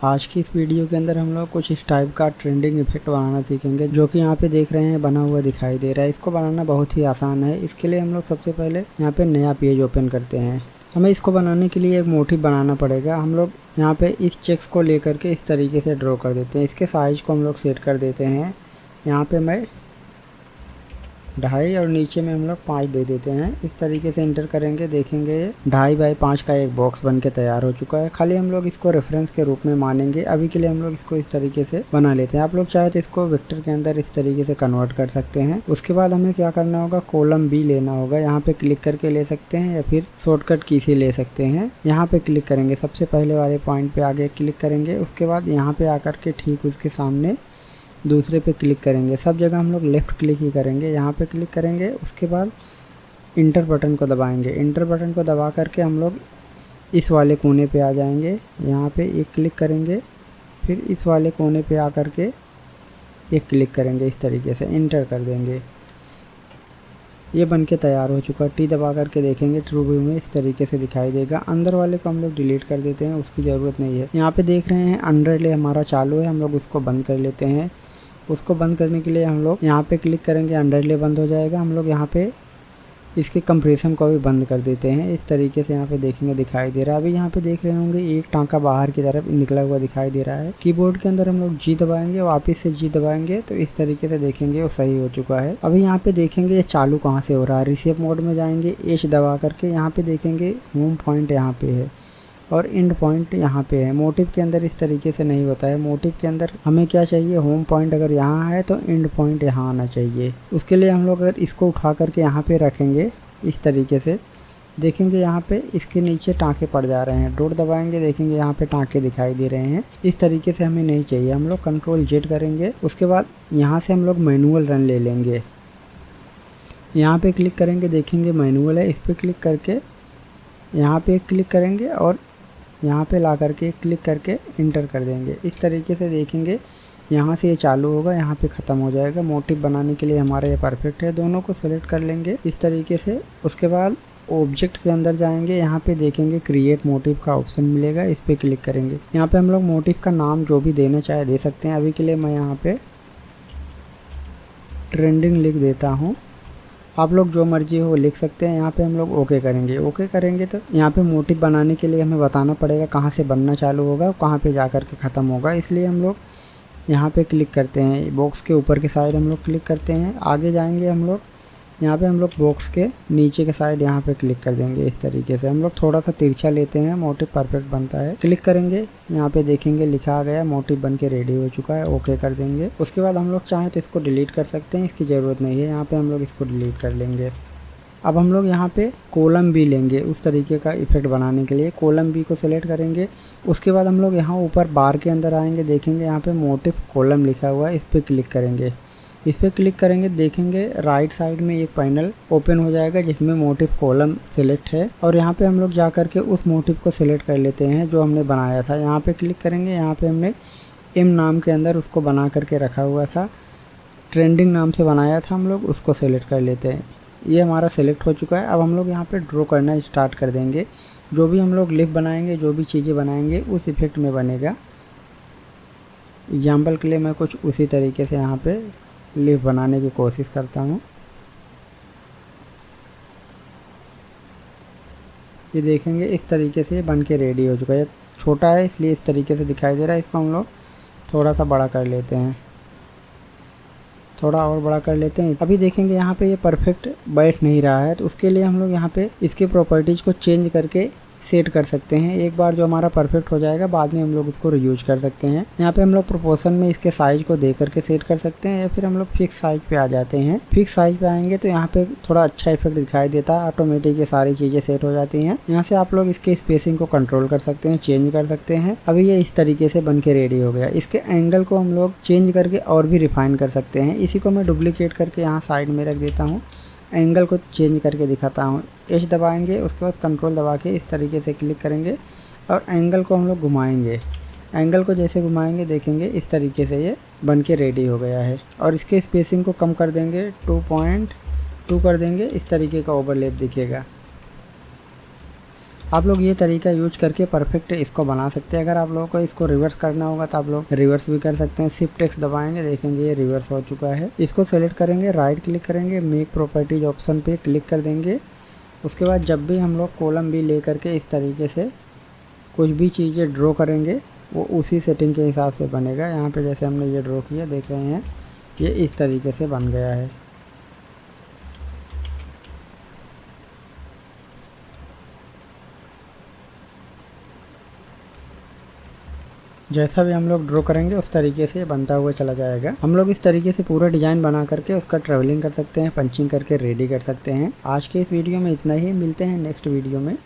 आज की इस वीडियो के अंदर हम लोग कुछ इस टाइप का ट्रेंडिंग इफेक्ट बनाना सीखेंगे, जो कि यहाँ पे देख रहे हैं बना हुआ दिखाई दे रहा है। इसको बनाना बहुत ही आसान है। इसके लिए हम लोग सबसे पहले यहाँ पे नया पेज ओपन करते हैं। हमें इसको बनाने के लिए एक मोटिव बनाना पड़ेगा। हम लोग यहाँ पे इस चेक्स को लेकर के इस तरीके से ड्रॉ कर देते हैं। इसके साइज को हम लोग सेट कर देते हैं। यहाँ पे मैं 2.5 और नीचे में हम लोग 5 दे देते हैं। इस तरीके से इंटर करेंगे, देखेंगे 2.5 बाई 5 का एक बॉक्स बन के तैयार हो चुका है। खाली हम लोग इसको रेफरेंस के रूप में मानेंगे। अभी के लिए हम लोग इसको इस तरीके से बना लेते हैं। आप लोग चाहे तो इसको वेक्टर के अंदर इस तरीके से कन्वर्ट कर सकते हैं। उसके बाद हमें क्या करना होगा, कॉलम बी लेना होगा। यहाँ पे क्लिक करके ले सकते हैं या फिर शॉर्टकट की से ले सकते हैं। यहाँ पे क्लिक करेंगे, सबसे पहले वाले पॉइंट पे आगे क्लिक करेंगे। उसके बाद यहाँ पे आकर के ठीक उसके सामने दूसरे पे क्लिक करेंगे। सब जगह हम लोग लेफ़्ट क्लिक ही करेंगे। यहाँ पे क्लिक करेंगे, उसके बाद इंटर बटन को दबाएंगे। इंटर बटन को दबा करके हम लोग इस वाले कोने पे आ जाएंगे। यहाँ पे एक क्लिक करेंगे, फिर इस वाले कोने पे आकर के एक क्लिक करेंगे। इस तरीके से इंटर कर देंगे। ये बन के तैयार हो चुका है। टी दबा करके देखेंगे, ट्रू व्यू में इस तरीके से दिखाई देगा। अंदर वाले को हम लोग डिलीट कर देते हैं, उसकी ज़रूरत नहीं है। यहाँ पे देख रहे हैं अंडरले हमारा चालू है, हम लोग उसको बंद कर लेते हैं। उसको बंद करने के लिए हम लोग यहाँ पे क्लिक करेंगे, अंडरले बंद हो जाएगा। हम लोग यहाँ पे इसके कंप्रेशन को भी बंद कर देते हैं। इस तरीके से यहाँ पे देखेंगे दिखाई दे रहा है। अभी यहाँ पे देख रहे होंगे एक टांका बाहर की तरफ निकला हुआ दिखाई दे रहा है। कीबोर्ड के अंदर हम लोग जी दबाएंगे, वापस से जी दबाएंगे तो इस तरीके से देखेंगे वो सही हो चुका है। अभी यहाँ पे देखेंगे ये चालू कहाँ से हो रहा है। रिसेप मोड में जाएंगे, एच दबा करके यहाँ पे देखेंगे होम पॉइंट यहाँ पे है और एंड पॉइंट यहाँ पे है। मोटिव के अंदर इस तरीके से नहीं होता है। मोटिव के अंदर हमें क्या चाहिए, होम पॉइंट अगर यहाँ है तो एंड पॉइंट यहाँ आना चाहिए। उसके लिए हम लोग अगर इसको उठा करके यहाँ पे रखेंगे इस तरीके से, देखेंगे यहाँ पे इसके नीचे टाँके पड़ जा रहे हैं। डॉट दबाएंगे, देखेंगे यहाँ पे टाँके दिखाई दे रहे हैं। इस तरीके से हमें नहीं चाहिए। हम लोग कंट्रोल जेड करेंगे। उसके बाद यहाँ से हम लोग मैनुअल रन ले लेंगे। यहाँ पे क्लिक करेंगे, देखेंगे मैनुअल है। इस पर क्लिक करके यहाँ पे क्लिक करेंगे और यहाँ पे ला करके क्लिक करके इंटर कर देंगे। इस तरीके से देखेंगे यहाँ से ये चालू होगा, यहाँ पे ख़त्म हो जाएगा। मोटिव बनाने के लिए हमारा ये परफेक्ट है। दोनों को सेलेक्ट कर लेंगे इस तरीके से। उसके बाद ऑब्जेक्ट के अंदर जाएंगे, यहाँ पे देखेंगे क्रिएट मोटिव का ऑप्शन मिलेगा, इस पर क्लिक करेंगे। यहाँ पे हम लोग मोटिव का नाम जो भी देना चाहे दे सकते हैं। अभी के लिए मैं यहाँ पे ट्रेंडिंग लिख देता हूँ। आप लोग जो मर्जी हो लिख सकते हैं। यहाँ पे हम लोग ओके करेंगे। ओके करेंगे तो यहाँ पे मोटिव बनाने के लिए हमें बताना पड़ेगा कहाँ से बनना चालू होगा और कहाँ पे जा कर के ख़त्म होगा। इसलिए हम लोग यहाँ पे क्लिक करते हैं। बॉक्स के ऊपर के साइड हम लोग क्लिक करते हैं। आगे जाएंगे हम लोग, यहाँ पे हम लोग बॉक्स के नीचे के साइड यहाँ पे क्लिक कर देंगे। इस तरीके से हम लोग थोड़ा सा तिरछा लेते हैं, मोटिव परफेक्ट बनता है। क्लिक करेंगे, यहाँ पे देखेंगे लिखा आ गया, मोटिव बन के रेडी हो चुका है। ओके कर देंगे। उसके बाद हम लोग चाहें तो इसको डिलीट कर सकते हैं, इसकी ज़रूरत नहीं है। यहाँ पे हम लोग इसको डिलीट कर लेंगे। अब हम लोग यहाँ पे कॉलम बी लेंगे उस तरीके का इफेक्ट बनाने के लिए। कॉलम बी को सिलेक्ट करेंगे। उसके बाद हम लोग यहाँ ऊपर बार के अंदर आएंगे, देखेंगे यहाँ पे मोटिव कॉलम लिखा हुआ है, इस पर क्लिक करेंगे। इस पर क्लिक करेंगे, देखेंगे राइट साइड में एक पैनल ओपन हो जाएगा जिसमें मोटिव कॉलम सिलेक्ट है। और यहाँ पे हम लोग जा करके उस मोटिव को सिलेक्ट कर लेते हैं जो हमने बनाया था। यहाँ पे क्लिक करेंगे, यहाँ पे हमने एम नाम के अंदर उसको बना करके रखा हुआ था, ट्रेंडिंग नाम से बनाया था हम लोग, उसको सिलेक्ट कर लेते हैं। ये हमारा सिलेक्ट हो चुका है। अब हम लोग यहाँ पे ड्रॉ करना स्टार्ट कर देंगे। जो भी हम लोग लिफ बनाएंगे, जो भी चीज़ें बनाएंगे उस इफेक्ट में बनेगा। एग्जाम्पल के लिए मैं कुछ उसी तरीके से यहाँ पे लिफ बनाने की कोशिश करता हूँ। ये देखेंगे इस तरीके से बन के रेडी हो चुका है। छोटा है इसलिए इस तरीके से दिखाई दे रहा है। इसको हम लोग थोड़ा सा बड़ा कर लेते हैं, थोड़ा और बड़ा कर लेते हैं। अभी देखेंगे यहाँ पे ये परफेक्ट बैठ नहीं रहा है, तो उसके लिए हम लोग यहाँ पे इसके प्रॉपर्टीज़ को चेंज करके सेट कर सकते हैं। एक बार जो हमारा परफेक्ट हो जाएगा, बाद में हम लोग इसको रीयूज कर सकते हैं। यहाँ पे हम लोग प्रोपोर्शन में इसके साइज को दे करके सेट कर सकते हैं, या फिर हम लोग फिक्स साइज पे आ जाते हैं। फिक्स साइज पे आएंगे तो यहाँ पे थोड़ा अच्छा इफेक्ट दिखाई देता है। ऑटोमेटिक ये सारी चीज़ें सेट हो जाती हैं। यहाँ से आप लोग इसके स्पेसिंग को कंट्रोल कर सकते हैं, चेंज कर सकते हैं। अभी ये इस तरीके से बन के रेडी हो गया। इसके एंगल को हम लोग चेंज करके और भी रिफाइन कर सकते हैं। इसी को मैं डुप्लीकेट करके यहाँ साइड में रख देता हूँ। एंगल को चेंज करके दिखाता हूँ। एच दबाएंगे, उसके बाद कंट्रोल दबा के इस तरीके से क्लिक करेंगे और एंगल को हम लोग घुमाएंगे। एंगल को जैसे घुमाएंगे, देखेंगे इस तरीके से ये बन के रेडी हो गया है। और इसके स्पेसिंग को कम कर देंगे, 2.2 कर देंगे। इस तरीके का ओवरलैप दिखेगा। आप लोग ये तरीका यूज करके परफेक्ट इसको बना सकते हैं। अगर आप लोगों को इसको रिवर्स करना होगा तो आप लोग रिवर्स भी कर सकते हैं। शिफ्ट एक्स दबाएंगे, देखेंगे ये रिवर्स हो चुका है। इसको सेलेक्ट करेंगे, राइट क्लिक करेंगे, मेक प्रॉपर्टीज ऑप्शन पे क्लिक कर देंगे। उसके बाद जब भी हम लोग कॉलम भी ले करके इस तरीके से कुछ भी चीज़ें ड्रॉ करेंगे वो उसी सेटिंग के हिसाब से बनेगा। यहाँ पे जैसे हमने ये ड्रॉ किया, देख रहे हैं ये इस तरीके से बन गया है। जैसा भी हम लोग ड्रॉ करेंगे उस तरीके से बनता हुआ चला जाएगा। हम लोग इस तरीके से पूरा डिजाइन बना करके उसका ट्रेवलिंग कर सकते हैं, पंचिंग करके रेडी कर सकते हैं। आज के इस वीडियो में इतना ही, मिलते हैं नेक्स्ट वीडियो में।